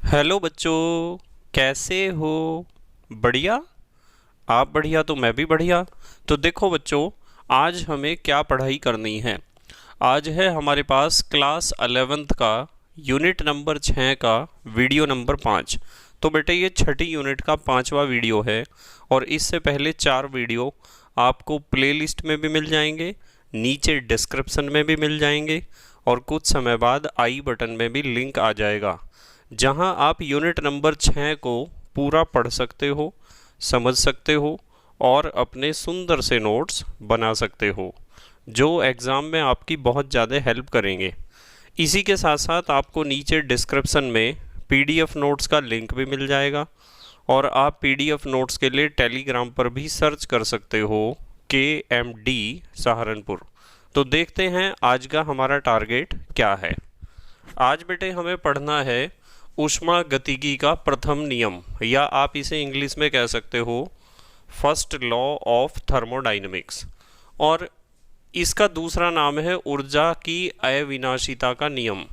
Hello बच्चों, कैसे हो? बढ़िया। आप बढ़िया तो मैं भी बढ़िया। तो देखो बच्चों, आज हमें क्या पढ़ाई करनी है। आज है हमारे पास क्लास 11th का यूनिट नंबर 6 का वीडियो नंबर 5। तो बेटे ये छठी यूनिट का 5वां वीडियो है और इससे पहले 4 वीडियो आपको प्लेलिस्ट में भी मिल जाएंगे, नीचे डिस्क्रिप्शन में भी मिल जाएंगे और कुछ समय बाद आई बटन में भी लिंक आ जाएगा, जहां आप यूनिट नंबर 6 को पूरा पढ़ सकते हो, समझ सकते हो और अपने सुंदर से नोट्स बना सकते हो, जो एग्ज़ाम में आपकी बहुत ज़्यादा हेल्प करेंगे। इसी के साथ साथ आपको नीचे डिस्क्रिप्शन में पीडीएफ नोट्स का लिंक भी मिल जाएगा और आप पीडीएफ नोट्स के लिए टेलीग्राम पर भी सर्च कर सकते हो KMD सहारनपुर। तो देखते हैं आज का हमारा टारगेट क्या है। आज बेटे हमें पढ़ना है ऊष्मागतिकी का प्रथम नियम, या आप इसे इंग्लिश में कह सकते हो फर्स्ट लॉ ऑफ थर्मोडायनेमिक्स, और इसका दूसरा नाम है ऊर्जा की अविनाशिता का नियम,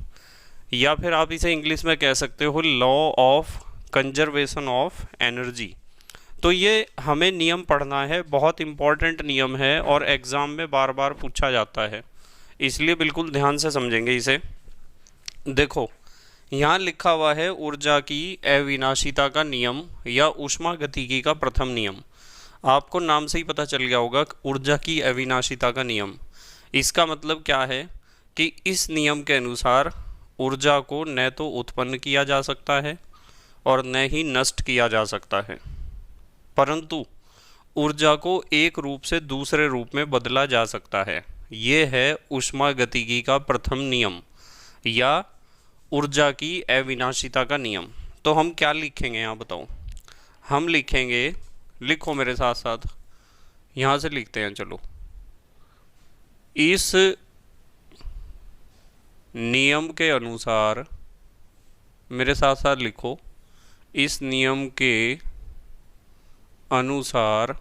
या फिर आप इसे इंग्लिश में कह सकते हो law of conservation of energy. तो ये हमें नियम पढ़ना है, बहुत इंपॉर्टेंट नियम है और एग्ज़ाम में बार बार पूछा जाता है, इसलिए बिल्कुल ध्यान से समझेंगे इसे। देखो, यहाँ लिखा हुआ है ऊर्जा की अविनाशिता का नियम या ऊष्मागतिकी का प्रथम नियम। आपको नाम से ही पता चल गया होगा ऊर्जा की अविनाशिता का नियम। इसका मतलब क्या है कि इस नियम के अनुसार ऊर्जा को न तो उत्पन्न किया जा सकता है और न ही नष्ट किया जा सकता है, परंतु ऊर्जा को एक रूप से दूसरे रूप में बदला जा सकता है। ये है ऊष्मागतिकी का प्रथम नियम या ऊर्जा की अविनाशिता का नियम। तो हम क्या लिखेंगे यहाँ बताओ? हम लिखेंगे, लिखो मेरे साथ साथ, यहाँ से लिखते हैं चलो। इस नियम के अनुसार, मेरे साथ साथ लिखो, इस नियम के अनुसार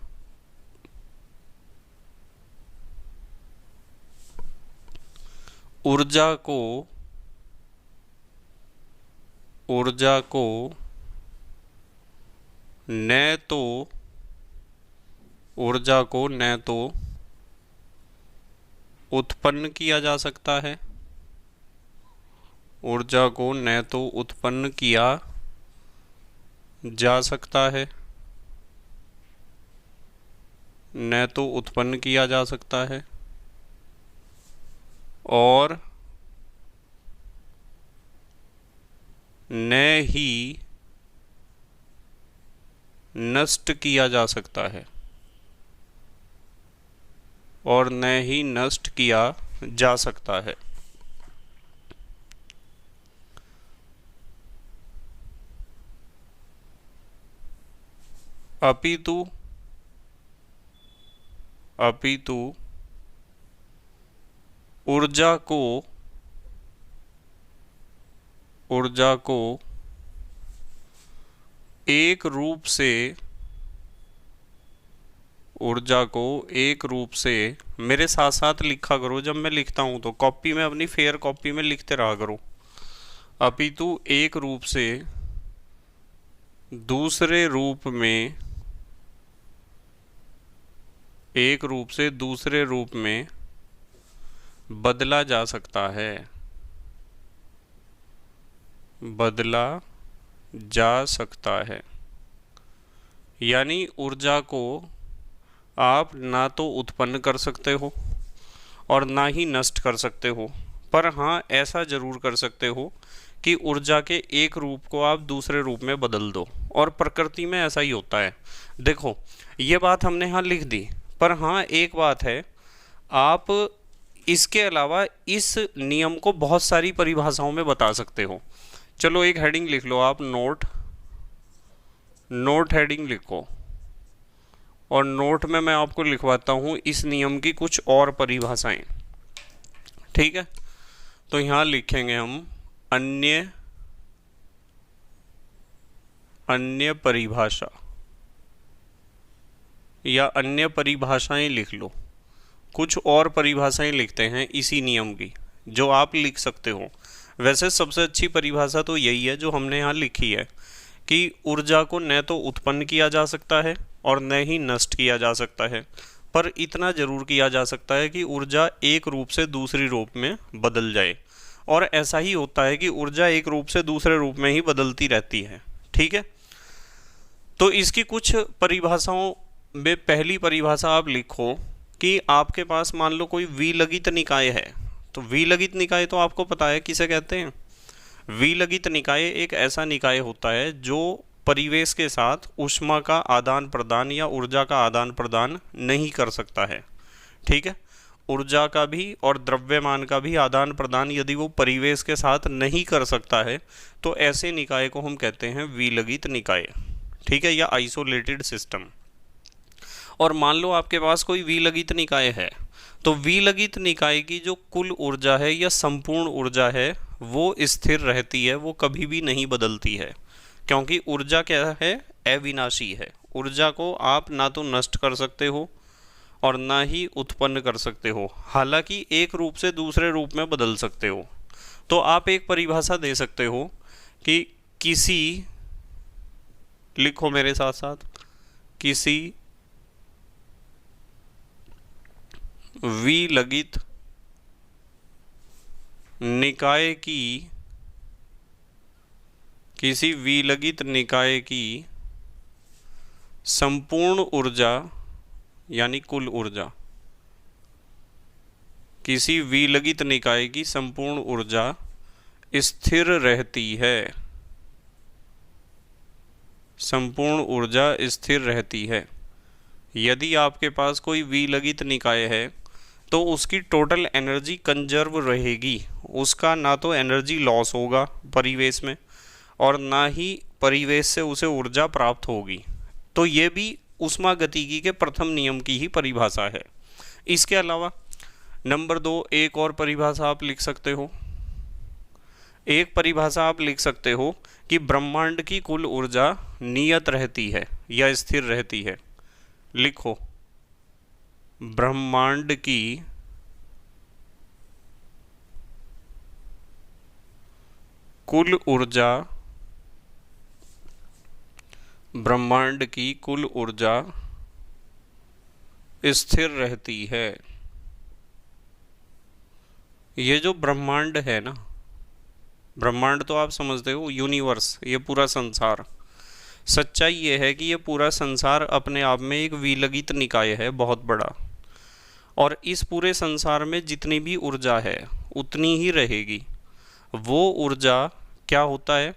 ऊर्जा को न तो उत्पन्न किया जा सकता है, ऊर्जा को न तो उत्पन्न किया जा सकता है, न तो उत्पन्न किया जा सकता है और न ही नष्ट किया जा सकता है, और न ही नष्ट किया जा सकता है। अपितु ऊर्जा को एक रूप से मेरे साथ साथ लिखा करो। जब मैं लिखता हूं तो कॉपी में, अपनी फेयर कॉपी में लिखते रहा करो। अपितु एक रूप से दूसरे रूप में बदला जा सकता है, यानी ऊर्जा को आप ना तो उत्पन्न कर सकते हो और ना ही नष्ट कर सकते हो, पर हाँ ऐसा जरूर कर सकते हो कि ऊर्जा के एक रूप को आप दूसरे रूप में बदल दो, और प्रकृति में ऐसा ही होता है। देखो, ये बात हमने यहाँ लिख दी, पर हाँ एक बात है, आप इसके अलावा इस नियम को बहुत सारी परिभाषाओं में बता सकते हो। चलो एक हेडिंग लिख लो आप, नोट हेडिंग लिखो, और नोट में मैं आपको लिखवाता हूँ इस नियम की कुछ और परिभाषाएं। ठीक है, तो यहाँ लिखेंगे हम अन्य परिभाषा, या अन्य परिभाषाएं लिख लो। कुछ और परिभाषाएं लिखते हैं इसी नियम की, जो आप लिख सकते हो। वैसे सबसे अच्छी परिभाषा तो यही है जो हमने यहाँ लिखी है कि ऊर्जा को न तो उत्पन्न किया जा सकता है और न ही नष्ट किया जा सकता है, पर इतना जरूर किया जा सकता है कि ऊर्जा एक रूप से दूसरी रूप में बदल जाए। और ऐसा ही होता है कि ऊर्जा एक रूप से दूसरे रूप में ही बदलती रहती है। ठीक है, तो इसकी कुछ परिभाषाओं में पहली परिभाषा आप लिखो कि आपके पास मान लो कोई विलगित निकाय है। तो विलगित निकाय तो आपको पता है किसे कहते हैं। विलगित निकाय एक ऐसा निकाय होता है जो परिवेश के साथ ऊष्मा का आदान प्रदान या ऊर्जा का आदान प्रदान नहीं कर सकता है। ठीक है, ऊर्जा का भी और द्रव्यमान का भी आदान प्रदान यदि वो परिवेश के साथ नहीं कर सकता है तो ऐसे निकाय को हम कहते हैं विलगित निकाय। ठीक है, या आइसोलेटेड सिस्टम। और मान लो आपके पास कोई विलगित निकाय है, तो विलगित निकाय की जो कुल ऊर्जा है या संपूर्ण ऊर्जा है वो स्थिर रहती है, वो कभी भी नहीं बदलती है, क्योंकि ऊर्जा क्या है, अविनाशी है। ऊर्जा को आप ना तो नष्ट कर सकते हो और ना ही उत्पन्न कर सकते हो, हालांकि एक रूप से दूसरे रूप में बदल सकते हो। तो आप एक परिभाषा दे सकते हो कि किसी, लिखो मेरे साथ साथ, किसी विलगित निकाय की, किसी विलगित निकाय की संपूर्ण ऊर्जा यानी कुल ऊर्जा, किसी विलगित निकाय की संपूर्ण ऊर्जा स्थिर रहती है। संपूर्ण ऊर्जा स्थिर रहती है। यदि आपके पास कोई विलगित निकाय है तो उसकी टोटल एनर्जी कंजर्व रहेगी, उसका ना तो एनर्जी लॉस होगा परिवेश में और ना ही परिवेश से उसे ऊर्जा प्राप्त होगी। तो ये भी ऊष्मागतिकी के प्रथम नियम की ही परिभाषा है। इसके अलावा नंबर 2 एक और परिभाषा आप लिख सकते हो। एक परिभाषा आप लिख सकते हो कि ब्रह्मांड की कुल ऊर्जा नियत रहती है या स्थिर रहती है। लिखो, ब्रह्मांड की कुल ऊर्जा, ब्रह्मांड की कुल ऊर्जा स्थिर रहती है। ये जो ब्रह्मांड है ना, ब्रह्मांड तो आप समझते हो, यूनिवर्स, ये पूरा संसार। सच्चाई ये है कि ये पूरा संसार अपने आप में एक विलगित निकाय है, बहुत बड़ा। और इस पूरे संसार में जितनी भी ऊर्जा है उतनी ही रहेगी। वो ऊर्जा क्या होता है,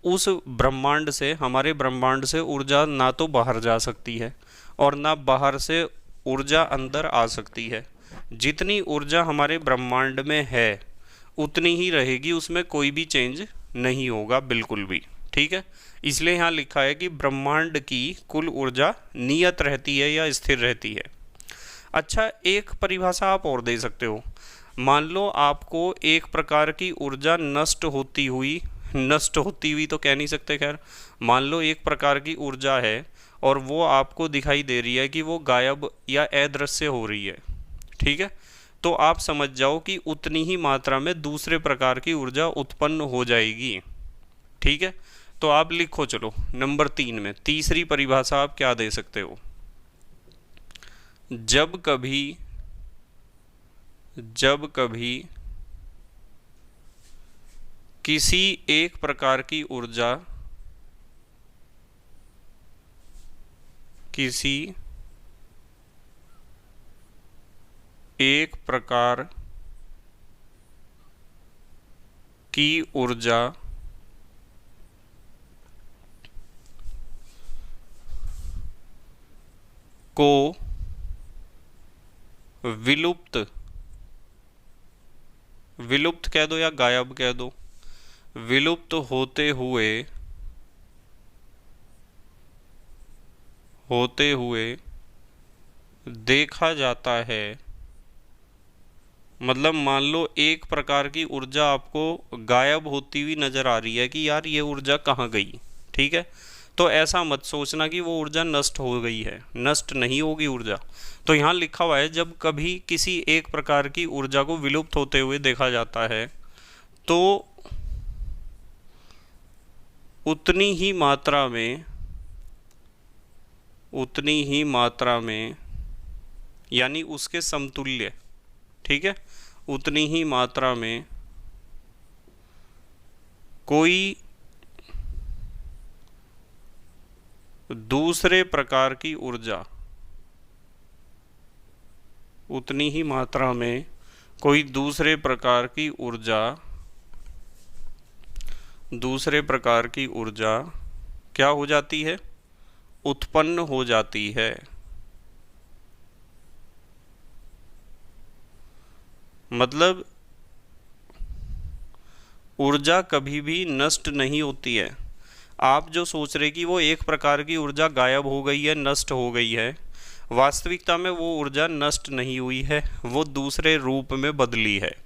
उस ब्रह्मांड से, हमारे ब्रह्मांड से ऊर्जा ना तो बाहर जा सकती है और ना बाहर से ऊर्जा अंदर आ सकती है। जितनी ऊर्जा हमारे ब्रह्मांड में है उतनी ही रहेगी, उसमें कोई भी चेंज नहीं होगा बिल्कुल भी। ठीक है, इसलिए यहाँ लिखा है कि ब्रह्मांड की कुल ऊर्जा नियत रहती है या स्थिर रहती है। अच्छा, एक परिभाषा आप और दे सकते हो। मान लो आपको एक प्रकार की ऊर्जा नष्ट होती हुई तो कह नहीं सकते, खैर मान लो एक प्रकार की ऊर्जा है और वो आपको दिखाई दे रही है कि वो गायब या अदृश्य हो रही है। ठीक है, तो आप समझ जाओ कि उतनी ही मात्रा में दूसरे प्रकार की ऊर्जा उत्पन्न हो जाएगी। ठीक है, तो आप लिखो, चलो नंबर 3 में तीसरी परिभाषा आप क्या दे सकते हो। जब कभी किसी एक प्रकार की ऊर्जा, किसी एक प्रकार की ऊर्जा को विलुप्त कह दो या गायब कह दो, विलुप्त होते हुए देखा जाता है। मतलब मान लो एक प्रकार की ऊर्जा आपको गायब होती हुई नजर आ रही है कि यार ये ऊर्जा कहाँ गई। ठीक है, तो ऐसा मत सोचना कि वो ऊर्जा नष्ट हो गई है, नष्ट नहीं होगी ऊर्जा। तो यहाँ लिखा हुआ है जब कभी किसी एक प्रकार की ऊर्जा को विलुप्त होते हुए देखा जाता है तो उतनी ही मात्रा में यानी उसके समतुल्य, ठीक है, उतनी ही मात्रा में कोई दूसरे प्रकार की ऊर्जा, उतनी ही मात्रा में कोई दूसरे प्रकार की ऊर्जा क्या हो जाती है, उत्पन्न हो जाती है। मतलब ऊर्जा कभी भी नष्ट नहीं होती है। आप जो सोच रहे कि वो एक प्रकार की ऊर्जा गायब हो गई है, नष्ट हो गई है, वास्तविकता में वो ऊर्जा नष्ट नहीं हुई है, वो दूसरे रूप में बदली है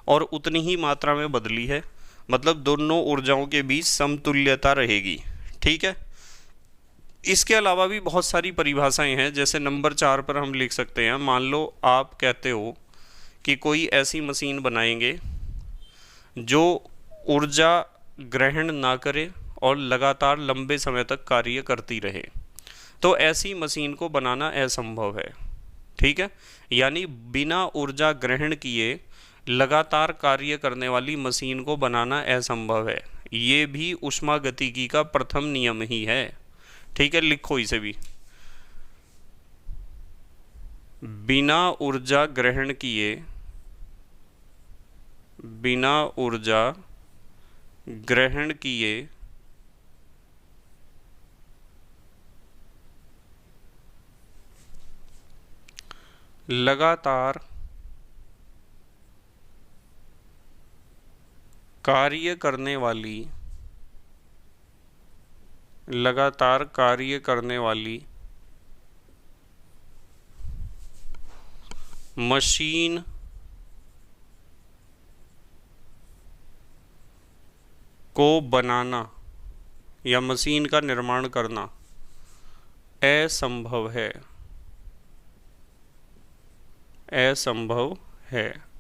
और उतनी ही मात्रा में बदली है। मतलब दोनों ऊर्जाओं के बीच समतुल्यता रहेगी, ठीक है। इसके अलावा भी बहुत सारी परिभाषाएं हैं, जैसे नंबर 4 पर हम लिख सकते हैं, मान लो आप कहते हो कि कोई ऐसी मशीन बनाएंगे जो ऊर्जा ग्रहण ना करे और लगातार लंबे समय तक कार्य करती रहे, तो ऐसी मशीन को बनाना असंभव है, ठीक है। यानी बिना ऊर्जा ग्रहण किए लगातार कार्य करने वाली मशीन को बनाना असंभव है। ये भी ऊष्मागतिकी का प्रथम नियम ही है, ठीक है। लिखो इसे भी, बिना ऊर्जा ग्रहण किए लगातार कार्य करने वाली मशीन को बनाना या मशीन का निर्माण करना असंभव है।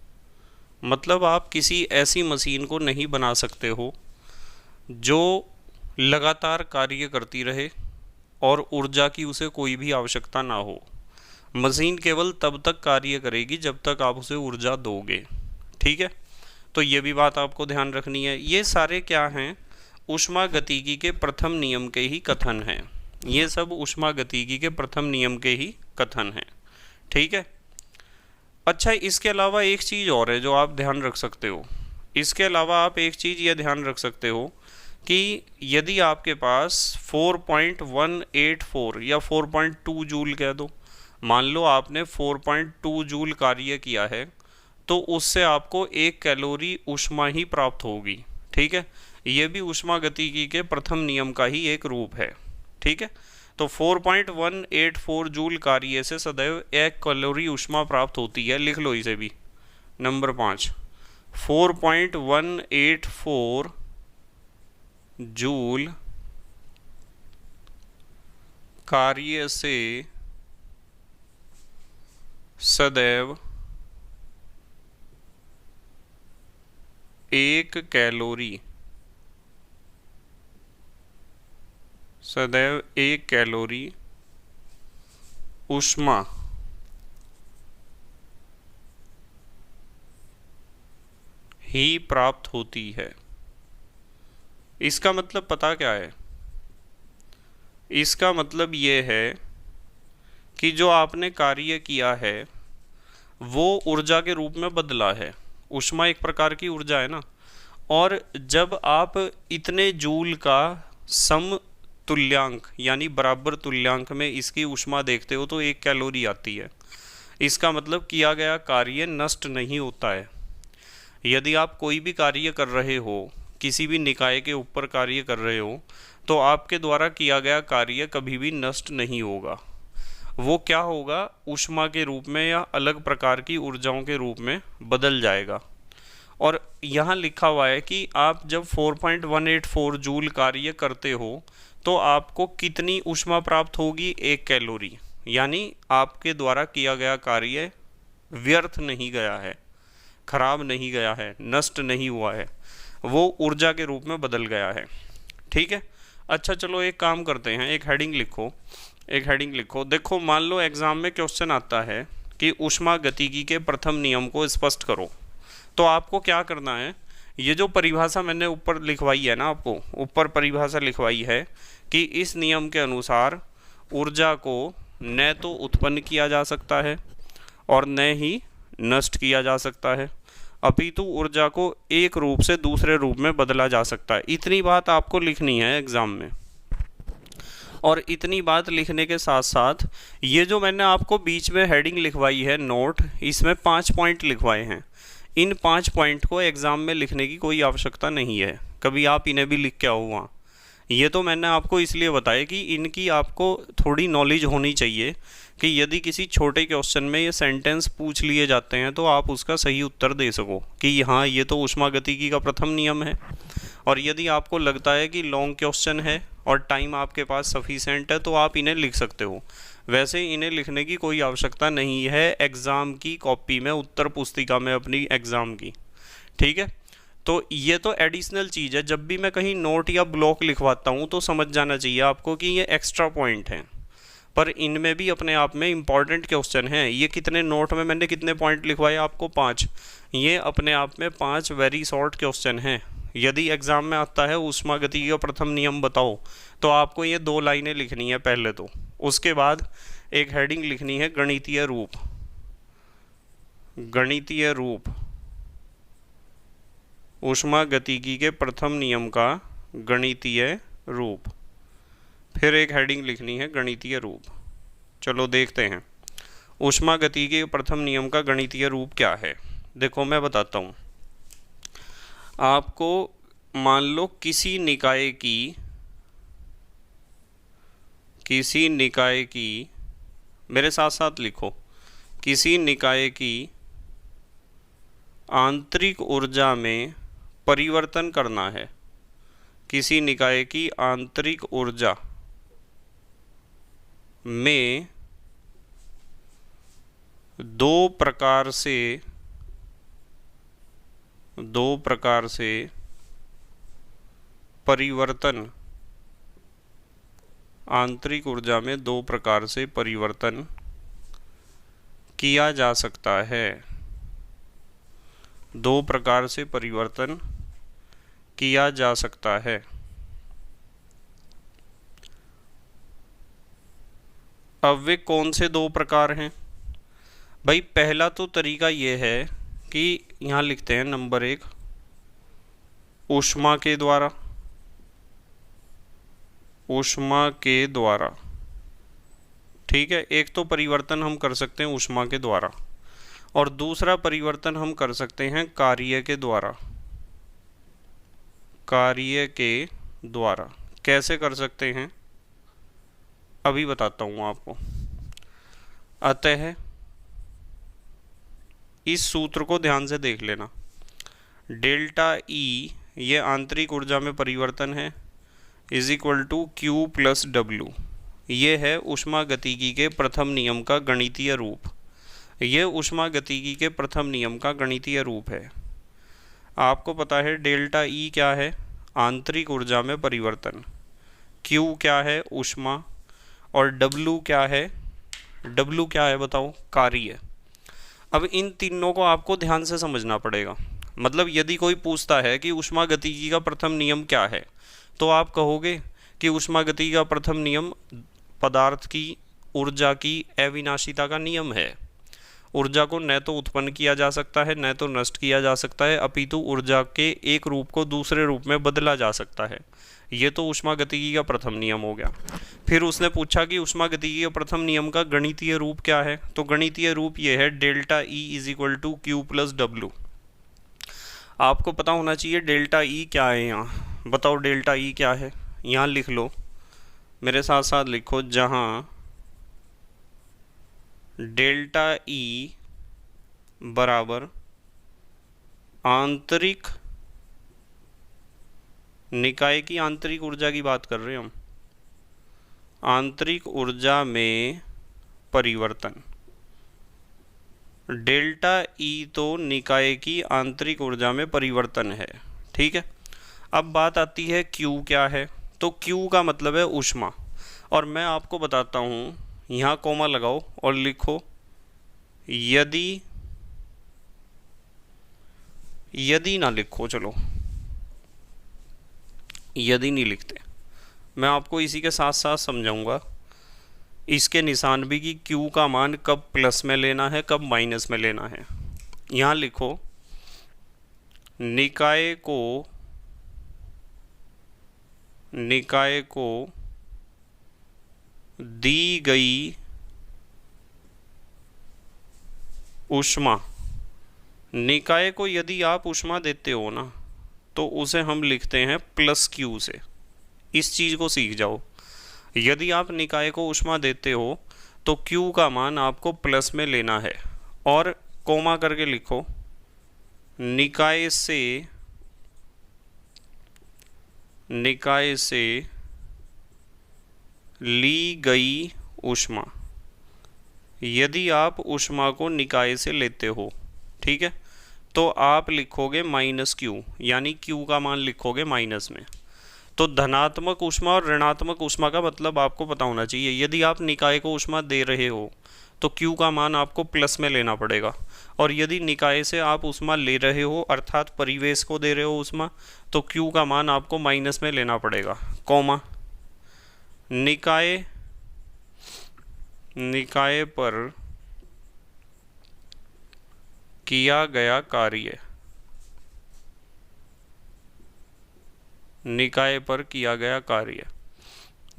मतलब आप किसी ऐसी मशीन को नहीं बना सकते हो जो लगातार कार्य करती रहे और ऊर्जा की उसे कोई भी आवश्यकता ना हो। मशीन केवल तब तक कार्य करेगी जब तक आप उसे ऊर्जा दोगे, ठीक है। तो ये भी बात आपको ध्यान रखनी है। ये सारे क्या हैं, ऊष्मागतिकी के प्रथम नियम के ही कथन हैं। ये सब ऊष्मागतिकी के प्रथम नियम के ही कथन हैं, ठीक है। अच्छा, इसके अलावा एक चीज़ और है जो आप ध्यान रख सकते हो। इसके अलावा आप एक चीज़ ये ध्यान रख सकते हो कि यदि आपके पास 4.184 या 4.2 जूल कह दो, मान लो आपने 4.2 जूल कार्य किया है, तो उससे आपको 1 कैलोरी ऊष्मा ही प्राप्त होगी, ठीक है। ये भी ऊष्मागतिकी के प्रथम नियम का ही एक रूप है, ठीक है। तो 4.184 जूल कार्य से सदैव 1 कैलोरी ऊष्मा प्राप्त होती है। लिख लो इसे भी, नंबर 5, 4.184 जूल कार्य से सदैव 1 कैलोरी ऊष्मा ही प्राप्त होती है। इसका मतलब पता क्या है? इसका मतलब ये है कि जो आपने कार्य किया है वो ऊर्जा के रूप में बदला है। ऊष्मा एक प्रकार की ऊर्जा है ना, और जब आप इतने जूल का समतुल्यांक यानी बराबर तुल्यांक में इसकी ऊष्मा देखते हो तो 1 कैलोरी आती है। इसका मतलब किया गया कार्य नष्ट नहीं होता है। यदि आप कोई भी कार्य कर रहे हो, किसी भी निकाय के ऊपर कार्य कर रहे हो, तो आपके द्वारा किया गया कार्य कभी भी नष्ट नहीं होगा। वो क्या होगा, ऊष्मा के रूप में या अलग प्रकार की ऊर्जाओं के रूप में बदल जाएगा। और यहाँ लिखा हुआ है कि आप जब 4.184 जूल कार्य करते हो तो आपको कितनी ऊष्मा प्राप्त होगी, 1 कैलोरी। यानी आपके द्वारा किया गया कार्य व्यर्थ नहीं गया है, खराब नहीं गया है, नष्ट नहीं हुआ है। वो ऊर्जा के रूप में बदल गया है। ठीक है, अच्छा चलो एक काम करते हैं, एक हेडिंग लिखो, एक हेडिंग लिखो। देखो मान लो एग्जाम में क्वेश्चन आता है कि ऊष्मागतिकी के प्रथम नियम को स्पष्ट करो, तो आपको क्या करना है, ये जो परिभाषा मैंने ऊपर लिखवाई है ना, आपको ऊपर परिभाषा लिखवाई है कि इस नियम के अनुसार ऊर्जा को न तो उत्पन्न किया जा सकता है और न ही नष्ट किया जा सकता है, अपितु ऊर्जा को एक रूप से दूसरे रूप में बदला जा सकता है। इतनी बात आपको लिखनी है एग्ज़ाम में। और इतनी बात लिखने के साथ साथ ये जो मैंने आपको बीच में हेडिंग लिखवाई है नोट, इसमें 5 पॉइंट लिखवाए हैं। इन 5 पॉइंट को एग्ज़ाम में लिखने की कोई आवश्यकता नहीं है, कभी आप इन्हें भी लिख के आओ वहाँ। ये तो मैंने आपको इसलिए बताया कि इनकी आपको थोड़ी नॉलेज होनी चाहिए कि यदि किसी छोटे क्वेश्चन में ये सेंटेंस पूछ लिए जाते हैं तो आप उसका सही उत्तर दे सको कि हाँ ये तो ऊष्मागतिकी का प्रथम नियम है। और यदि आपको लगता है कि लॉन्ग क्वेश्चन है और टाइम आपके पास सफिशेंट है तो आप इन्हें लिख सकते हो, वैसे इन्हें लिखने की कोई आवश्यकता नहीं है एग्ज़ाम की कॉपी में, उत्तर पुस्तिका में अपनी एग्ज़ाम की। ठीक है, तो ये तो एडिशनल चीज़ है। जब भी मैं कहीं नोट या ब्लॉक लिखवाता हूँ तो समझ जाना चाहिए आपको कि ये एक्स्ट्रा पॉइंट हैं, पर इनमें भी अपने आप में इम्पॉर्टेंट क्वेश्चन हैं। ये कितने नोट में मैंने कितने पॉइंट लिखवाए आपको, 5। ये अपने आप में 5 वेरी शॉर्ट क्वेश्चन हैं। यदि एग्ज़ाम में आता है ऊष्मागतिकी का प्रथम नियम बताओ, तो आपको ये 2 लाइनें लिखनी है पहले तो, उसके बाद एक हेडिंग लिखनी है गणितीय रूप, गणितीय रूप ऊष्मागतिकी के प्रथम नियम का गणितीय रूप, फिर एक हेडिंग लिखनी है गणितीय रूप। चलो देखते हैं ऊष्मागतिकी के प्रथम नियम का गणितीय रूप क्या है। देखो मैं बताता हूँ आपको। मान लो किसी निकाय की मेरे साथ साथ लिखो, किसी निकाय की आंतरिक ऊर्जा में परिवर्तन करना है। किसी निकाय की आंतरिक ऊर्जा में दो प्रकार से परिवर्तन, आंतरिक ऊर्जा में 2 प्रकार से परिवर्तन किया जा सकता है। 2 प्रकार से परिवर्तन किया जा सकता है। अब वे कौन से 2 प्रकार हैं भाई? पहला तो तरीका ये है कि यहाँ लिखते हैं नंबर 1, ऊष्मा के द्वारा, ऊष्मा के द्वारा। ठीक है, एक तो परिवर्तन हम कर सकते हैं ऊष्मा के द्वारा और दूसरा परिवर्तन हम कर सकते हैं कार्य के द्वारा। कार्य के द्वारा कैसे कर सकते हैं अभी बताता हूँ आपको। अतः इस सूत्र को ध्यान से देख लेना, डेल्टा ई ये आंतरिक ऊर्जा में परिवर्तन है, is equal to Q plus W. ये है ऊष्मागतिकी के प्रथम नियम का गणितीय रूप। ये ऊष्मागतिकी के प्रथम नियम का गणितीय रूप है। आपको पता है डेल्टा ई क्या है? आंतरिक ऊर्जा में परिवर्तन। क्यू क्या है? ऊष्मा। और डब्ल्यू क्या है? डब्ल्यू क्या है बताओ? कार्य। अब इन तीनों को आपको ध्यान से समझना पड़ेगा। मतलब यदि कोई पूछता है कि ऊष्मागतिकी का प्रथम नियम क्या है, तो आप कहोगे कि ऊष्मागतिकी का प्रथम नियम पदार्थ की ऊर्जा की अविनाशिता का नियम है। ऊर्जा को न तो उत्पन्न किया जा सकता है न तो नष्ट किया जा सकता है, अपितु ऊर्जा के एक रूप को दूसरे रूप में बदला जा सकता है। ये तो ऊष्मागतिकी का प्रथम नियम हो गया। फिर उसने पूछा कि ऊष्मागतिकी के प्रथम नियम का गणितीय रूप क्या है, तो गणितीय रूप ये है delta E is equal to Q plus W. आपको पता होना चाहिए डेल्टा ई क्या है। यहाँ बताओ डेल्टा ई क्या है, यहाँ लिख लो, मेरे साथ साथ लिखो, जहाँ डेल्टा ई बराबर आंतरिक निकाय की आंतरिक ऊर्जा की बात कर रहे हैं हम, आंतरिक ऊर्जा में परिवर्तन। डेल्टा ई तो निकाय की आंतरिक ऊर्जा में परिवर्तन है, ठीक है। अब बात आती है Q क्या है। तो Q का मतलब है ऊष्मा, और मैं आपको बताता हूँ, यहाँ कोमा लगाओ और लिखो यदि ना लिखो, चलो यदि नहीं लिखते, मैं आपको इसी के साथ साथ समझाऊंगा इसके निशान भी कि Q का मान कब प्लस में लेना है कब माइनस में लेना है। यहाँ लिखो निकाय को दी गई ऊष्मा, निकाय को यदि आप ऊष्मा देते हो ना तो उसे हम लिखते हैं प्लस Q से। इस चीज़ को सीख जाओ, यदि आप निकाय को ऊष्मा देते हो तो Q का मान आपको प्लस में लेना है, और कोमा करके लिखो निकाय से ली गई ऊष्मा, यदि आप ऊष्मा को निकाय से लेते हो, ठीक है, तो आप लिखोगे माइनस Q, यानी Q का मान लिखोगे माइनस में। तो धनात्मक ऊष्मा और ऋणात्मक ऊष्मा का मतलब आपको पता होना चाहिए। यदि आप निकाय को ऊष्मा दे रहे हो तो Q का मान आपको प्लस में लेना पड़ेगा, और यदि निकाय से आप ऊष्मा ले रहे हो अर्थात परिवेश को दे रहे हो ऊष्मा, तो Q का मान आपको माइनस में लेना पड़ेगा। कॉमा निकाय पर किया गया कार्य, निकाय पर किया गया कार्य,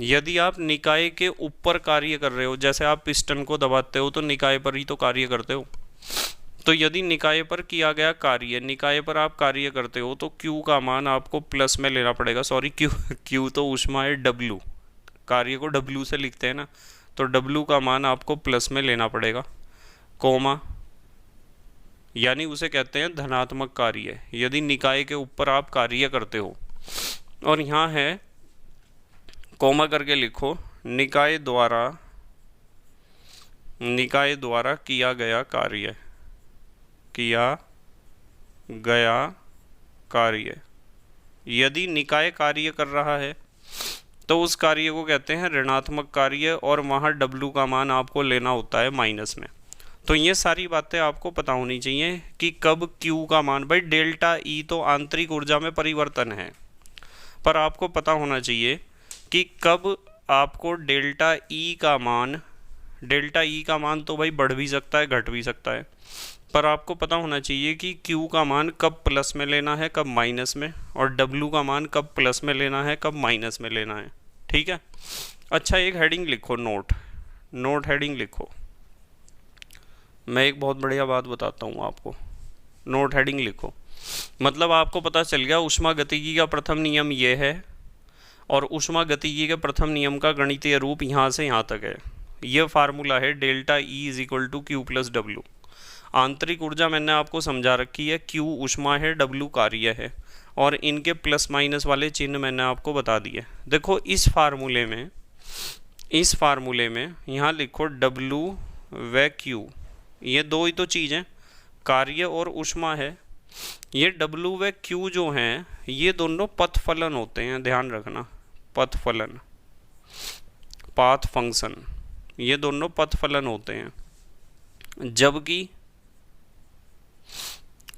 यदि आप निकाय के ऊपर कार्य कर रहे हो, जैसे आप पिस्टन को दबाते हो तो निकाय पर ही तो कार्य करते हो, तो यदि निकाय पर किया गया कार्य, निकाय पर आप कार्य करते हो तो Q का मान आपको प्लस में लेना पड़ेगा। सॉरी, Q तो ऊष्मा है, W कार्य को W से लिखते हैं ना, तो W का मान आपको प्लस में लेना पड़ेगा। कोमा यानी उसे कहते हैं धनात्मक कार्य, यदि निकाय के ऊपर आप कार्य करते हो। और यहाँ है कोमा करके लिखो निकाय द्वारा किया गया कार्य, यदि निकाय कार्य कर रहा है तो उस कार्य को कहते हैं ऋणात्मक कार्य, और वहाँ W का मान आपको लेना होता है माइनस में। तो ये सारी बातें आपको पता होनी चाहिए कि कब Q का मान, भाई डेल्टा E तो आंतरिक ऊर्जा में परिवर्तन है, पर आपको पता होना चाहिए कि कब आपको डेल्टा E का मान तो भाई बढ़ भी सकता है घट भी सकता है, पर आपको पता होना चाहिए कि Q का मान कब प्लस में लेना है कब माइनस में, और W का मान कब प्लस में लेना है कब माइनस में लेना है। ठीक है। अच्छा, एक हेडिंग लिखो, नोट हेडिंग लिखो। मैं एक बहुत बढ़िया बात बताता हूँ आपको, नोट हेडिंग लिखो, मतलब आपको पता चल गया ऊष्मागतिकी का प्रथम नियम ये है, और ऊष्मागतिकी के प्रथम नियम का गणितीय रूप यहाँ से यहाँ तक है। ये फार्मूला है delta E is equal to Q plus W। आंतरिक ऊर्जा मैंने आपको समझा रखी है, Q ऊष्मा है, W कार्य है, और इनके प्लस माइनस वाले चिन्ह मैंने आपको बता दिए। देखो इस फार्मूले में यहाँ लिखो W व Q, ये दो ही तो चीज़ हैं, कार्य और ऊष्मा है। ये W व Q जो हैं ये दोनों पथफलन होते हैं, ध्यान रखना, पथफलन, पाथ फंक्शन, ये दोनों पथफलन होते हैं, जबकि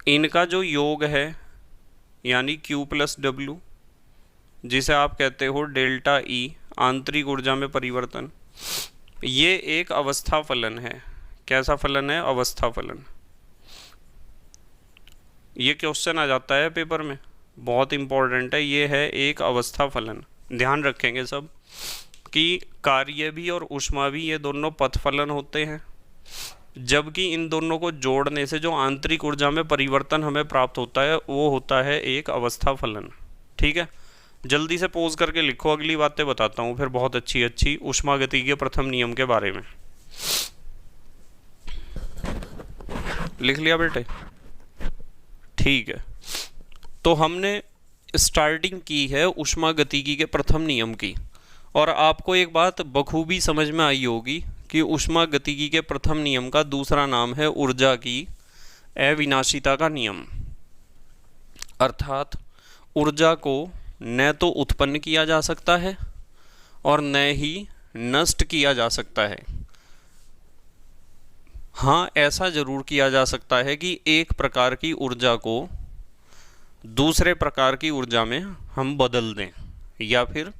इनका जो योग है यानी Q प्लस W, जिसे आप कहते हो डेल्टा E आंतरिक ऊर्जा में परिवर्तन, ये एक अवस्था फलन है। कैसा फलन है? अवस्था फलन। ये क्वेश्चन आ जाता है पेपर में, बहुत इंपॉर्टेंट है, ये है एक अवस्था फलन। ध्यान रखेंगे सब कि कार्य भी और ऊष्मा भी ये दोनों पथफलन होते हैं, जबकि इन दोनों को जोड़ने से जो आंतरिक ऊर्जा में परिवर्तन हमें प्राप्त होता है वो होता है एक अवस्था फलन। ठीक है, जल्दी से पोज करके लिखो, अगली बातें बताता हूँ फिर बहुत अच्छी ऊष्मागतिकी के प्रथम नियम के बारे में। लिख लिया बेटे? ठीक है, तो हमने स्टार्टिंग की है ऊष्मागतिकी के प्रथम नियम की, और आपको एक बात बखूबी समझ में आई होगी कि ऊष्मागतिकी के प्रथम नियम का दूसरा नाम है ऊर्जा की अविनाशिता का नियम। अर्थात ऊर्जा को न तो उत्पन्न किया जा सकता है और न ही नष्ट किया जा सकता है। हाँ, ऐसा जरूर किया जा सकता है कि एक प्रकार की ऊर्जा को दूसरे प्रकार की ऊर्जा में हम बदल दें, या फिर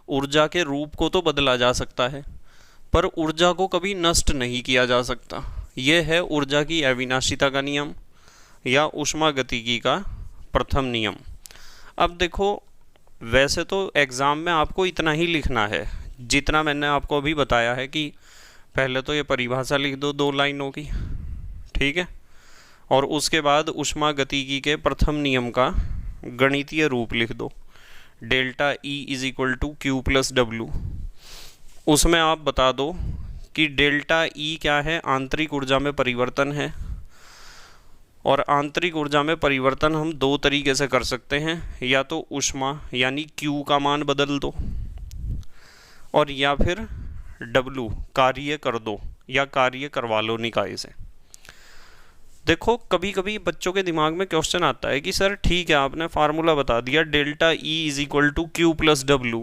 ऊर्जा के रूप को तो बदला जा सकता है पर ऊर्जा को कभी नष्ट नहीं किया जा सकता। यह है ऊर्जा की अविनाशिता का नियम या ऊष्मागतिकी का प्रथम नियम। अब देखो, वैसे तो एग्ज़ाम में आपको इतना ही लिखना है जितना मैंने आपको अभी बताया है कि पहले तो ये परिभाषा लिख दो 2 लाइनों की, ठीक है, और उसके बाद ऊष्मागतिकी के प्रथम नियम का गणितीय रूप लिख दो, delta E is equal to Q plus W. उसमें आप बता दो कि डेल्टा ई क्या है, आंतरिक ऊर्जा में परिवर्तन है, और आंतरिक ऊर्जा में परिवर्तन हम 2 तरीके से कर सकते हैं, या तो ऊष्मा यानी क्यू का मान बदल दो, और या फिर डब्लू कार्य कर दो या कार्य करवा लो निकाय से। देखो, कभी कभी बच्चों के दिमाग में क्वेश्चन आता है कि सर ठीक है, आपने फार्मूला बता दिया delta E is equal to Q plus W,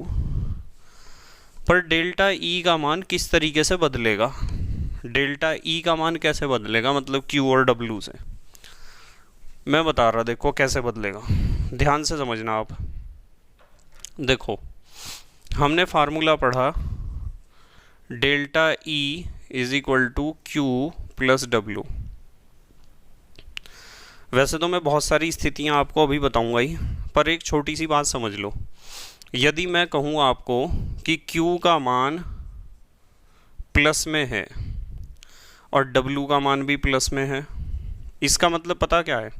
पर डेल्टा ई का मान किस तरीके से बदलेगा, डेल्टा ई का मान कैसे बदलेगा, मतलब क्यू और डब्लू से। मैं बता रहा, देखो कैसे बदलेगा, ध्यान से समझना आप। देखो, हमने फार्मूला पढ़ा delta E is equal to Q plus W. वैसे तो मैं बहुत सारी स्थितियां आपको अभी बताऊंगा ही, पर एक छोटी सी बात समझ लो। यदि मैं कहूँ आपको कि Q का मान प्लस में है और W का मान भी प्लस में है, इसका मतलब पता क्या है?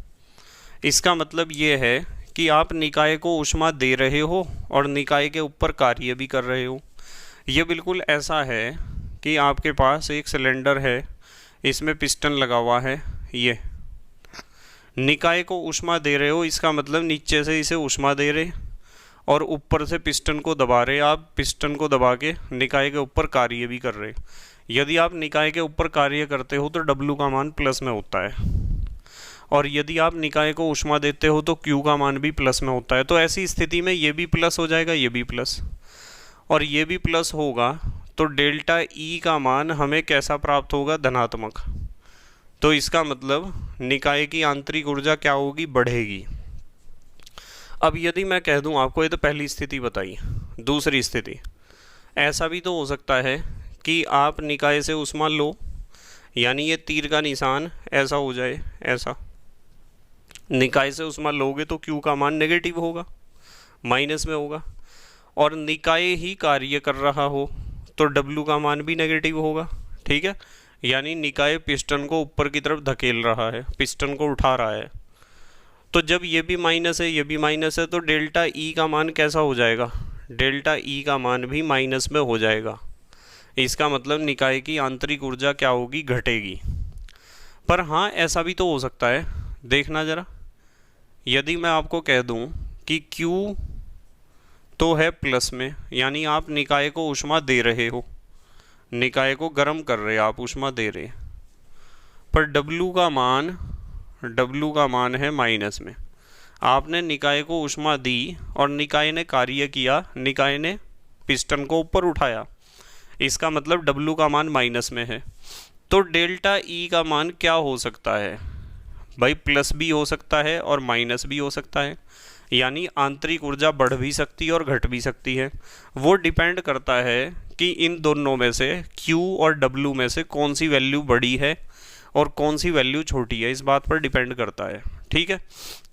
इसका मतलब ये है कि आप निकाय को ऊष्मा दे रहे हो और निकाय के ऊपर कार्य भी कर रहे हो। ये बिल्कुल ऐसा है कि आपके पास एक सिलेंडर है, इसमें पिस्टन लगा हुआ है, ये निकाय को ऊष्मा दे रहे हो, इसका मतलब नीचे से इसे ऊष्मा दे रहे और ऊपर से पिस्टन को दबा रहे। आप पिस्टन को दबा के निकाय के ऊपर कार्य भी कर रहे। यदि आप निकाय के ऊपर कार्य करते हो तो डब्लू का मान प्लस में होता है, और यदि आप निकाय को ऊष्मा देते हो तो क्यू का मान भी प्लस में होता है। तो ऐसी स्थिति में ये भी प्लस हो जाएगा, ये भी प्लस और ये भी प्लस होगा, तो डेल्टा ई का मान हमें कैसा प्राप्त होगा? धनात्मक। तो इसका मतलब निकाय की आंतरिक ऊर्जा क्या होगी? बढ़ेगी। अब यदि मैं कह दूं आपको, ये तो पहली स्थिति बताई, दूसरी स्थिति ऐसा भी तो हो सकता है कि आप निकाय से ऊष्मा लो, यानी ये तीर का निशान ऐसा हो जाए, ऐसा निकाय से ऊष्मा लोगे तो क्यू का मान नेगेटिव होगा, माइनस में होगा, और निकाय ही कार्य कर रहा हो तो डब्लू का मान भी नेगेटिव होगा, ठीक है। यानी निकाय पिस्टन को ऊपर की तरफ धकेल रहा है, पिस्टन को उठा रहा है। तो जब ये भी माइनस है, ये भी माइनस है, तो डेल्टा ई का मान कैसा हो जाएगा? डेल्टा ई का मान भी माइनस में हो जाएगा। इसका मतलब निकाय की आंतरिक ऊर्जा क्या होगी? घटेगी। पर हाँ, ऐसा भी तो हो सकता है, देखना ज़रा। यदि मैं आपको कह दूं कि Q तो है प्लस में, यानी आप निकाय को ऊष्मा दे रहे हो, निकाय को गर्म कर रहे, आप ऊष्मा दे रहे, पर डब्लू का मान है माइनस में। आपने निकाय को ऊष्मा दी और निकाय ने कार्य किया, निकाय ने पिस्टन को ऊपर उठाया, इसका मतलब डब्लू का मान माइनस में है। तो डेल्टा ई का मान क्या हो सकता है भाई? प्लस भी हो सकता है और माइनस भी हो सकता है, यानी आंतरिक ऊर्जा बढ़ भी सकती है और घट भी सकती है। वो डिपेंड करता है कि इन दोनों में से Q और W में से कौन सी वैल्यू बड़ी है और कौन सी वैल्यू छोटी है, इस बात पर डिपेंड करता है, ठीक है।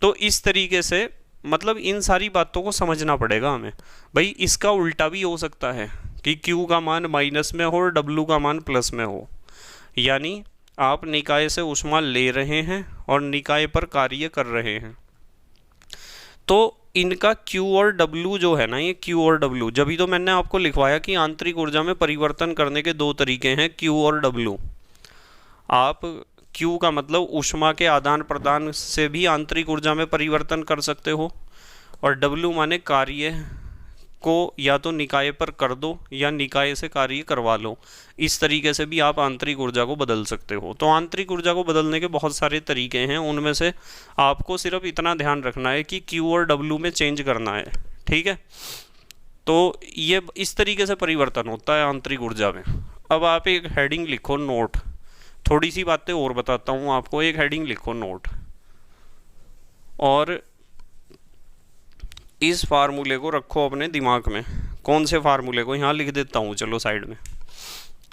तो इस तरीके से मतलब इन सारी बातों को समझना पड़ेगा हमें। भाई इसका उल्टा भी हो सकता है कि Q का मान माइनस में हो और W का मान प्लस में हो, यानी आप निकाय से ऊष्मा ले रहे हैं और निकाय पर कार्य कर रहे हैं। तो इनका Q और W जो है ना, ये Q और W, जब ही तो मैंने आपको लिखवाया कि आंतरिक ऊर्जा में परिवर्तन करने के 2 तरीके हैं, Q और W। आप Q का मतलब ऊष्मा के आदान प्रदान से भी आंतरिक ऊर्जा में परिवर्तन कर सकते हो, और W माने कार्य को या तो निकाय पर कर दो या निकाय से कार्य करवा लो। इस तरीके से भी आप आंतरिक ऊर्जा को बदल सकते हो। तो आंतरिक ऊर्जा को बदलने के बहुत सारे तरीके हैं, उनमें से आपको सिर्फ इतना ध्यान रखना है कि Q और W में चेंज करना है, ठीक है। तो ये इस तरीके से परिवर्तन होता है आंतरिक ऊर्जा में। अब आप एक हेडिंग लिखो नोट, थोड़ी सी बातें और बताता हूँ आपको। एक हेडिंग लिखो नोट, और इस फार्मूले को रखो अपने दिमाग में। कौन से फार्मूले को? यहाँ लिख देता हूँ, चलो साइड में।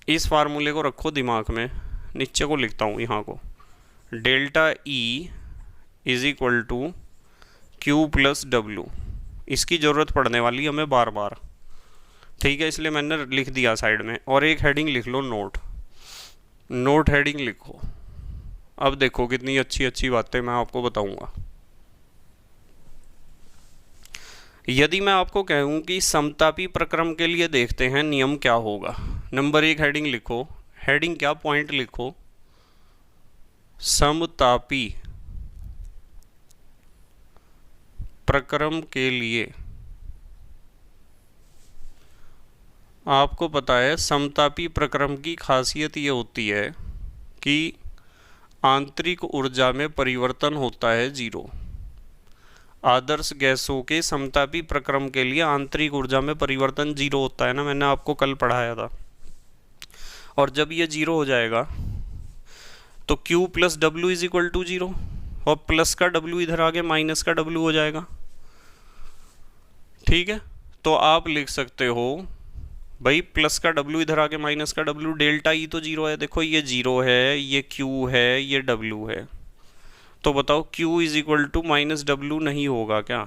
इस फार्मूले को रखो दिमाग में, नीचे को लिखता हूँ यहाँ को। Delta E is equal to Q plus W. इसकी ज़रूरत पड़ने वाली हमें बार बार, ठीक है, इसलिए मैंने लिख दिया साइड में। और एक हेडिंग लिख लो नोट, नोट हेडिंग लिखो। अब देखो कितनी अच्छी अच्छी बातें मैं आपको बताऊंगा। यदि मैं आपको कहूं कि समतापी प्रक्रम के लिए देखते हैं नियम क्या होगा। नंबर 1 हेडिंग लिखो, हेडिंग क्या, पॉइंट लिखो, समतापी प्रक्रम के लिए। आपको पता है समतापी प्रक्रम की खासियत ये होती है कि आंतरिक ऊर्जा में परिवर्तन होता है जीरो। आदर्श गैसों के समतापी प्रक्रम के लिए आंतरिक ऊर्जा में परिवर्तन जीरो होता है ना, मैंने आपको कल पढ़ाया था। और जब ये जीरो हो जाएगा तो Q plus W is equal to zero, और प्लस का W इधर आगे माइनस का W हो जाएगा, ठीक है। तो आप लिख सकते हो भाई प्लस का W इधर आगे माइनस का W, डेल्टा ई तो जीरो है। देखो ये जीरो है, ये Q है, ये W है। तो बताओ Q is equal to minus W नहीं होगा क्या?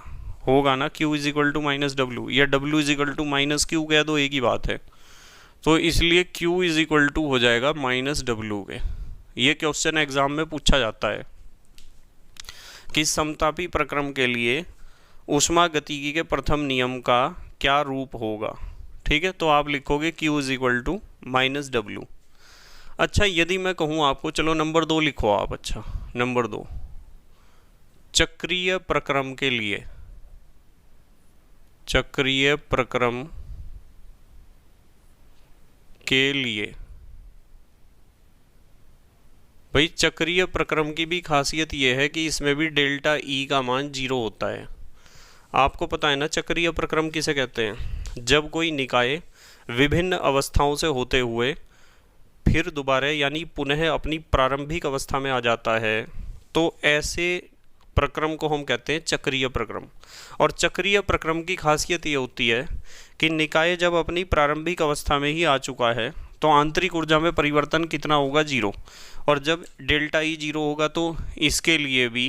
होगा ना, Q is equal to minus W, या W is equal to minus Q कह दो, एक ही बात है। तो इसलिए Q इज इक्वल टू हो जाएगा माइनस डब्ल्यू के। ये क्वेश्चन एग्जाम में पूछा जाता है कि समतापी प्रक्रम के लिए ऊष्मागतिकी के प्रथम नियम का क्या रूप होगा, ठीक है। तो आप लिखोगे Q is equal to minus W. अच्छा, यदि मैं कहूँ आपको, चलो नंबर 2 लिखो आप। अच्छा, नंबर 2 चक्रीय प्रक्रम के लिए, चक्रीय प्रक्रम के लिए। भाई चक्रीय प्रक्रम की भी खासियत यह है कि इसमें भी डेल्टा ई का मान जीरो होता है। आपको पता है ना चक्रीय प्रक्रम किसे कहते हैं? जब कोई निकाय विभिन्न अवस्थाओं से होते हुए फिर दोबारा यानी पुनः अपनी प्रारंभिक अवस्था में आ जाता है, तो ऐसे प्रक्रम को हम कहते हैं चक्रीय प्रक्रम। और चक्रीय प्रक्रम की खासियत ये होती है कि निकाय जब अपनी प्रारंभिक अवस्था में ही आ चुका है तो आंतरिक ऊर्जा में परिवर्तन कितना होगा? जीरो। और जब डेल्टा ई जीरो होगा तो इसके लिए भी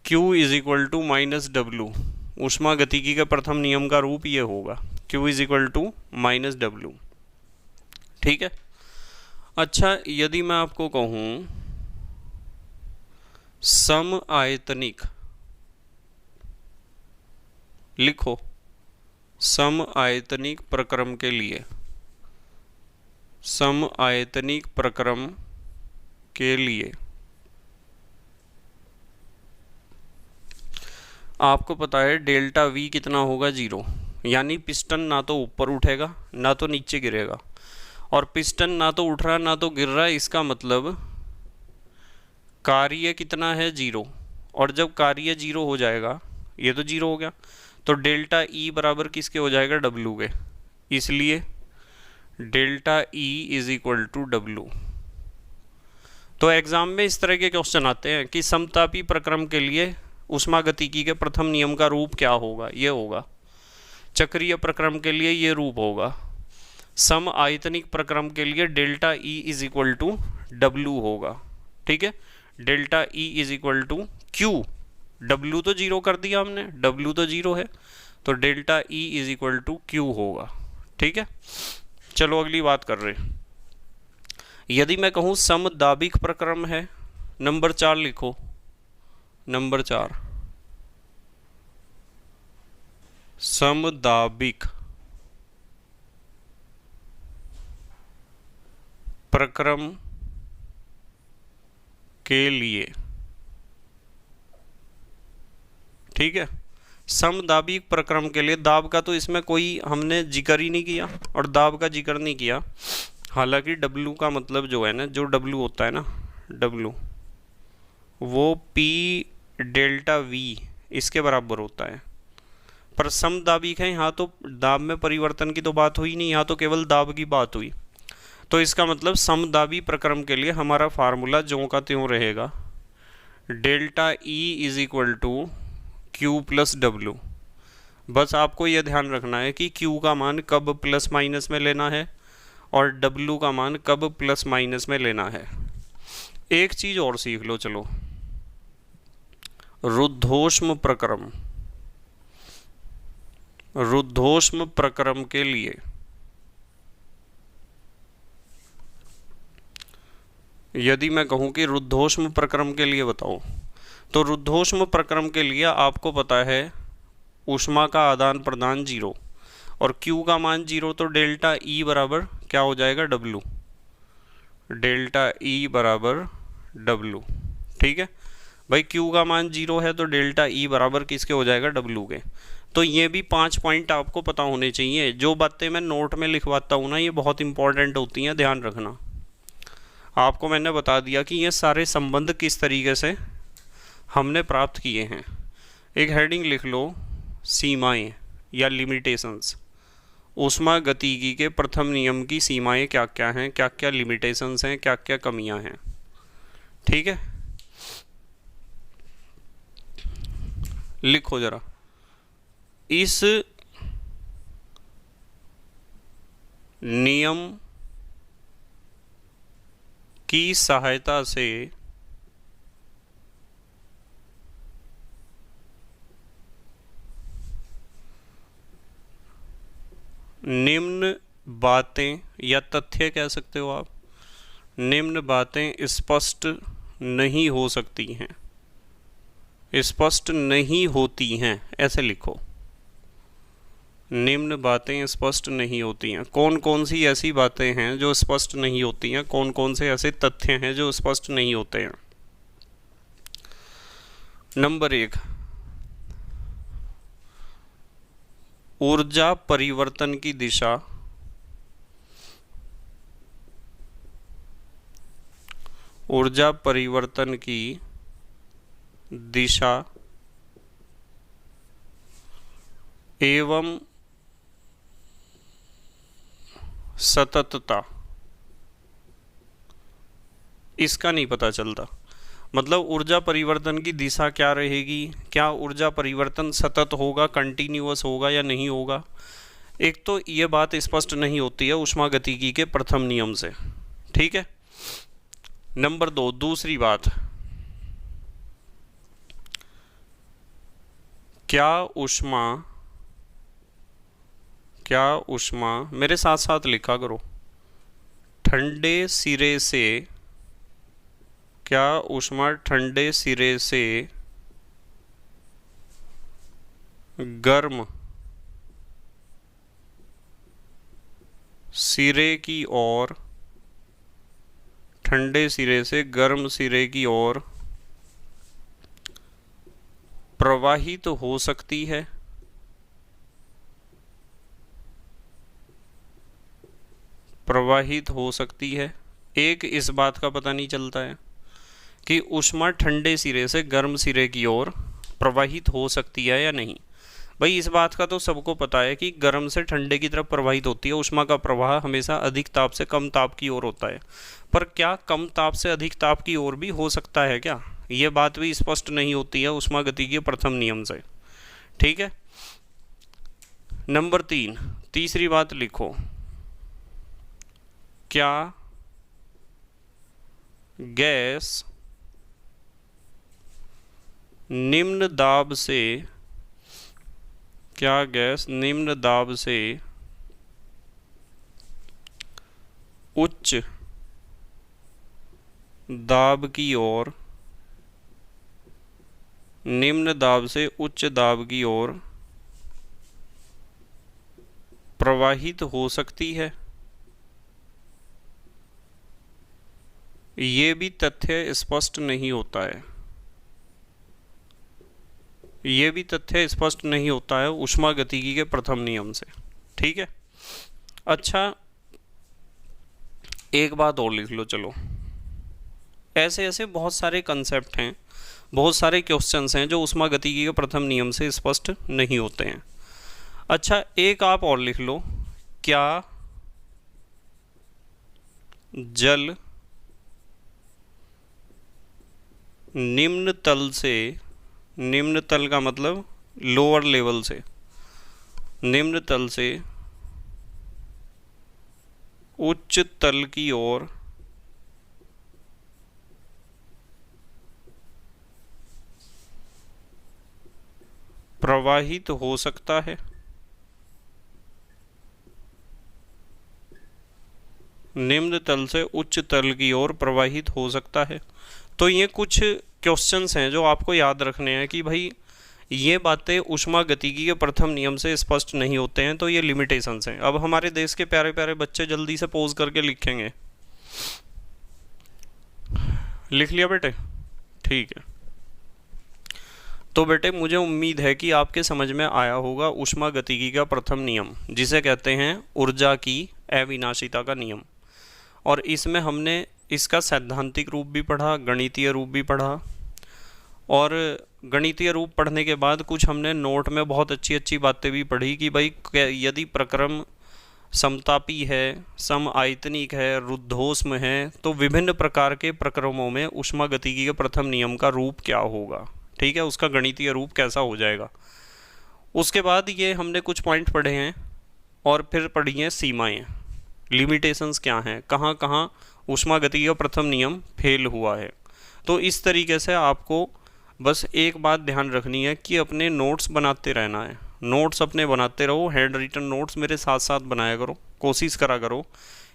Q is equal to minus W, ऊष्मागतिकी के प्रथम नियम का रूप ये होगा, Q is equal to minus W, ठीक है। अच्छा, यदि मैं आपको कहूँ समआयतनिक, लिखो समआयतनिक प्रक्रम के लिए, समआयतनिक प्रक्रम के लिए आपको पता है डेल्टा V कितना होगा? जीरो। यानी पिस्टन ना तो ऊपर उठेगा ना तो नीचे गिरेगा, और पिस्टन ना तो उठ रहा ना तो गिर रहा है, इसका मतलब कार्य कितना है? जीरो। और जब कार्य जीरो हो जाएगा, ये तो जीरो हो गया, तो डेल्टा ई बराबर किसके हो जाएगा? डब्ल्यू के। इसलिए delta E is equal to W. तो एग्जाम में इस तरह के क्वेश्चन आते हैं कि समतापी प्रक्रम के लिए ऊष्मागतिकी के प्रथम नियम का रूप क्या होगा? ये होगा। चक्रीय प्रक्रम के लिए ये रूप होगा। समआयतनिक प्रक्रम के लिए delta E is equal to W होगा, ठीक है। Delta E is equal to Q, W तो जीरो कर दिया हमने, डब्ल्यू तो जीरो है, तो delta E is equal to Q होगा, ठीक है। चलो अगली बात कर रहे हैं। यदि मैं कहूँ समदाबिक प्रक्रम है, नंबर 4 लिखो, नंबर 4 समदाबिक प्रक्रम के लिए, ठीक है। समदाबिक प्रक्रम के लिए दाब का तो इसमें कोई हमने जिक्र ही नहीं किया और दाब का जिक्र नहीं किया। हालांकि W का मतलब जो है ना, जो W होता है ना, W वो P डेल्टा V इसके बराबर होता है। पर समदाबिक है, यहाँ तो दाब में परिवर्तन की तो बात हुई नहीं, यहाँ तो केवल दाब की बात हुई। तो इसका मतलब समदाबी प्रक्रम के लिए हमारा फार्मूला ज्यों का त्यों रहेगा, delta E is equal to Q plus W। बस आपको यह ध्यान रखना है कि Q का मान कब प्लस माइनस में लेना है और W का मान कब प्लस माइनस में लेना है। एक चीज़ और सीख लो चलो, रुद्धोष्म प्रक्रम, रुद्धोष्म प्रक्रम के लिए यदि मैं कहूं कि रुद्धोष्म प्रक्रम के लिए बताओ, तो रुद्धोष्म प्रक्रम के लिए आपको पता है ऊष्मा का आदान प्रदान 0 और Q का मान 0, तो डेल्टा E बराबर क्या हो जाएगा, W। डेल्टा E बराबर W, ठीक है भाई। Q का मान 0 है तो डेल्टा E बराबर किसके हो जाएगा, W के। तो ये भी 5 पॉइंट आपको पता होने चाहिए। जो बातें मैं नोट में लिखवाता हूँ ना, ये बहुत इंपॉर्टेंट होती हैं, ध्यान रखना। आपको मैंने बता दिया कि ये सारे संबंध किस तरीके से हमने प्राप्त किए हैं। एक हेडिंग लिख लो, सीमाएं या लिमिटेशंस। ऊष्मा गतिकी के प्रथम नियम की सीमाएं क्या क्या हैं, क्या क्या लिमिटेशंस हैं, क्या क्या कमियां हैं, ठीक है। लिखो जरा, इस नियम की सहायता से निम्न बातें या तथ्य कह सकते हो आप, निम्न बातें स्पष्ट नहीं हो सकती हैं, स्पष्ट नहीं होती हैं, ऐसे लिखो। निम्न बातें स्पष्ट नहीं होती हैं। कौन कौन सी ऐसी बातें हैं जो स्पष्ट नहीं होती हैं, कौन कौन से ऐसे तथ्य हैं जो स्पष्ट नहीं होते हैं। नंबर 1, ऊर्जा परिवर्तन की दिशा ऊर्जा परिवर्तन की दिशा एवं सततता, इसका नहीं पता चलता। मतलब ऊर्जा परिवर्तन की दिशा क्या रहेगी, क्या ऊर्जा परिवर्तन सतत होगा, कंटिन्यूअस होगा या नहीं होगा। एक तो ये बात स्पष्ट नहीं होती है ऊष्मागतिकी के प्रथम नियम से, ठीक है। नंबर 2, दूसरी बात, क्या ऊष्मा मेरे साथ साथ लिखा करो, ठंडे सिरे से, क्या ऊष्मा ठंडे सिरे से गर्म सिरे की ओर, ठंडे सिरे से गर्म सिरे की ओर प्रवाहित हो सकती है। प्रवाहित हो सकती है। एक इस बात का पता नहीं चलता है कि ऊष्मा ठंडे सिरे से गर्म सिरे की ओर प्रवाहित हो सकती है या नहीं। भाई इस बात का तो सबको पता है कि गर्म से ठंडे की तरफ प्रवाहित होती है। ऊष्मा का प्रवाह हमेशा अधिक ताप से कम ताप की ओर होता है, पर क्या कम ताप से अधिक ताप की ओर भी हो सकता है क्या, ये बात भी स्पष्ट नहीं होती है ऊष्मागतिकी के प्रथम नियम से, ठीक है। नंबर 3, तीसरी बात लिखो, क्या गैस निम्न दाब से, क्या गैस निम्न दाब से उच्च दाब की ओर, निम्न दाब से उच्च दाब की ओर प्रवाहित हो सकती है। ये भी तथ्य स्पष्ट नहीं होता है। ये भी तथ्य स्पष्ट नहीं होता है ऊष्मागतिकी के प्रथम नियम से। ठीक है, अच्छा एक बात और लिख लो चलो। ऐसे ऐसे बहुत सारे कंसेप्ट हैं, बहुत सारे क्वेश्चंस हैं जो ऊष्मागतिकी के प्रथम नियम से स्पष्ट नहीं होते हैं। अच्छा एक आप और लिख लो, क्या जल निम्न तल से, निम्न तल का मतलब लोअर लेवल से, निम्न तल से उच्च तल की ओर प्रवाहित हो सकता है? निम्न तल से उच्च तल की ओर प्रवाहित हो सकता है। तो ये कुछ क्वेश्चंस हैं जो आपको याद रखने हैं कि भाई ये बातें ऊष्मागतिकी के प्रथम नियम से स्पष्ट नहीं होते हैं, तो ये लिमिटेशंस हैं। अब हमारे देश के प्यारे प्यारे बच्चे जल्दी से पोज करके लिखेंगे। लिख लिया बेटे? ठीक है, तो बेटे मुझे उम्मीद है कि आपके समझ में आया होगा ऊष्मागतिकी का प्रथम नियम, जिसे कहते हैं ऊर्जा की अविनाशिता का नियम। और इसमें हमने इसका सैद्धांतिक रूप भी पढ़ा, गणितीय रूप भी पढ़ा, और गणितीय रूप पढ़ने के बाद कुछ हमने नोट में बहुत अच्छी अच्छी बातें भी पढ़ी कि भाई यदि प्रक्रम समतापी है, सम आयतनिक है, रुद्धोष्म है, तो विभिन्न प्रकार के प्रक्रमों में ऊष्मागतिकी के प्रथम नियम का रूप क्या होगा। ठीक है, उसका गणितीय रूप कैसा हो जाएगा। उसके बाद ये हमने कुछ पॉइंट पढ़े हैं, और फिर पढ़ी हैं सीमाएं, लिमिटेशंस क्या हैं, कहाँ कहाँ ऊष्मागतिकी का प्रथम नियम फेल हुआ है। तो इस तरीके से आपको बस एक बात ध्यान रखनी है कि अपने नोट्स बनाते रहना है। नोट्स अपने बनाते रहो, हैंड रिटन नोट्स मेरे साथ साथ बनाया करो, कोशिश करा करो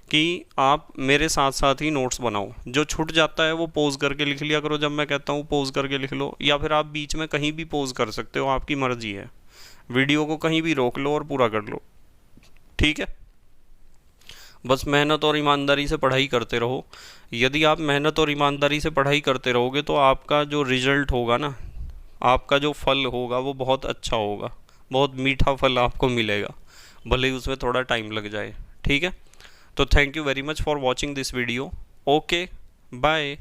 कि आप मेरे साथ साथ ही नोट्स बनाओ। जो छूट जाता है वो पोज करके लिख लिया करो, जब मैं कहता हूँ पोज करके लिख लो, या फिर आप बीच में कहीं भी पोज कर सकते हो, आपकी मर्जी है। वीडियो को कहीं भी रोक लो और पूरा कर लो। ठीक है, बस मेहनत और ईमानदारी से पढ़ाई करते रहो। यदि आप मेहनत और ईमानदारी से पढ़ाई करते रहोगे तो आपका जो रिजल्ट होगा ना, आपका जो फल होगा वो बहुत अच्छा होगा, बहुत मीठा फल आपको मिलेगा, भले ही उसमें थोड़ा टाइम लग जाए। ठीक है, तो thank you very much for watching this video. Okay, bye.